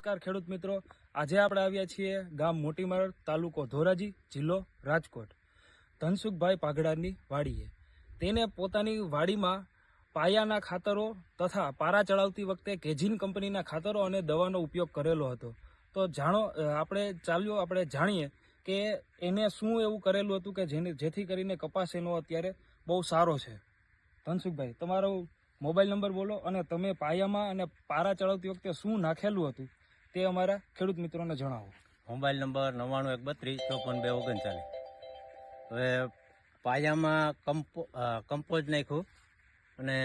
નમસ્કાર ખેડૂત મિત્રો, આજે આપણે આવ્યા છીએ ગામ મોટીમાળ, તાલુકો ધોરાજી, જિલ્લો રાજકોટ. ધનસુખભાઈ પાઘડાની વાડીએ તેને પોતાની વાડીમાં પાયાના ખાતરો તથા પારા ચડાવતી વખતે કેજીન કંપનીના ખાતરો અને દવાનો ઉપયોગ કરેલો હતો. તો આપણે જાણીએ કે એને શું એવું કરેલું હતું કે જેથી કરીને કપાસ એનો અત્યારે બહુ સારો છે. ધનસુખભાઈ, તમારો મોબાઈલ નંબર બોલો અને તમે પાયામાં અને પારા ચડાવતી વખતે શું નાખેલું હતું તે અમારા ખેડૂત મિત્રોને જણાવો. Mobile number 9131545239. હવે પાયામાં કમ્પોઝ નાખ્યું અને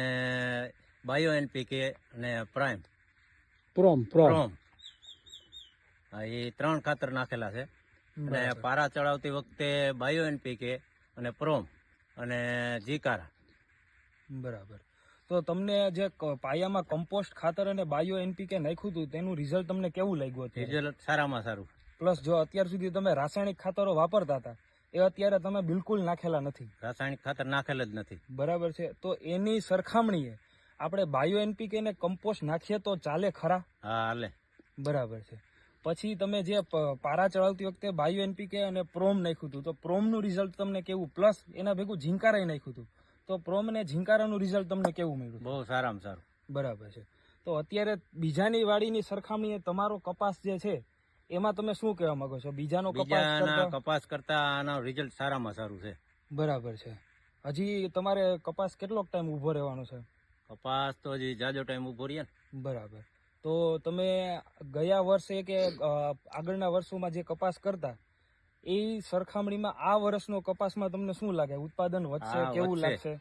બાયો એનપીકે અને પ્રોમ એ 3 ખાતર નાખેલા છે. અને પારા ચડાવતી વખતે બાયો એનપીકે અને પ્રોમ અને જીકારા. બરાબર. તો તમને જે પાયામાં કમ્પોસ્ટ ખાતર અને બાયો એનપીકે નાખ્યું હતું તેનું રિઝલ્ટ તમને કેવું લાગ્યું હતું? રિઝલ્ટ સારામાં સારું. પ્લસ જો અત્યાર સુધી તમે રાસાયણિક ખાતરો વાપરતા હતા એ અત્યારે તમે બિલકુલ નાખેલા નથી. રાસાયણિક ખાતર નાખેલ જ નથી. બરાબર છે. તો એની સરખામણીએ આપણે બાયો એનપીકે ને કમ્પોસ્ટ નાખીએ તો ચાલે ખરા? હા, હાલે. બરાબર છે. પછી તમે જે પારા ચડાવતી વખતે બાયો એનપીકે અને પ્રોમ નાખ્યું હતું તો પ્રોમનું રિઝલ્ટ તમને કેવું? પ્લસ એના ભેગું ઝીંકારાય નાખ્યું હતું તો પ્રોમ અને ઝીંકારાનું રિઝલ્ટ તમને કેવું મળ્યું? બહુ સારામાં સારું. બરાબર છે. તો અત્યારે બીજાની વાડીની સરખામણીએ તમારો કપાસ જે છે એમાં તમે શું કહેવા માંગો છો? બીજાનો કપાસ કરતા આનો રિઝલ્ટ સારામાં સારું છે. બરાબર છે. હજી તમારે કપાસ કેટલોક ટાઈમ ઉભો રહેવાનો છે? કપાસ તો હજી જાજો ટાઈમ ઉભો રહે ને. બરાબર. તો તમે ગયા વર્ષે કે આગળના વર્ષોમાં જે કપાસ કરતા એ સરખામણીમાં આ વર્ષનો કપાસમાં તમને શું લાગે? ઉત્પાદન વધશે? કેવું લાગશે?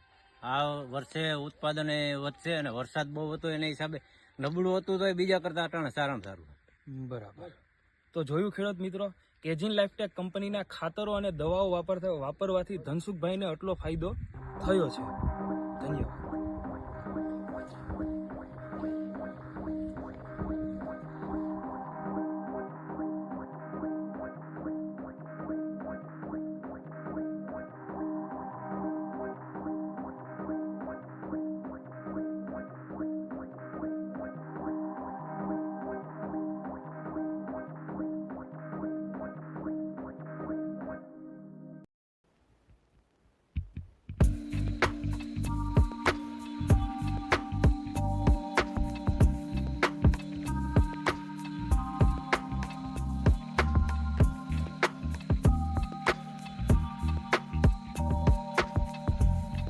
આ વર્ષે ઉત્પાદન વધશે અને વરસાદ બહુ હતો એના હિસાબે નબળું હતું તો બીજા કરતા અટાણે સારામાં સારું. બરાબર. તો જોયું ખેડૂત મિત્રો, કેજીન લાઈફટેક કંપનીના ખાતરો અને દવાઓ વાપરવાથી ધનસુખભાઈને આટલો ફાયદો થયો છે. ધન્યવાદ.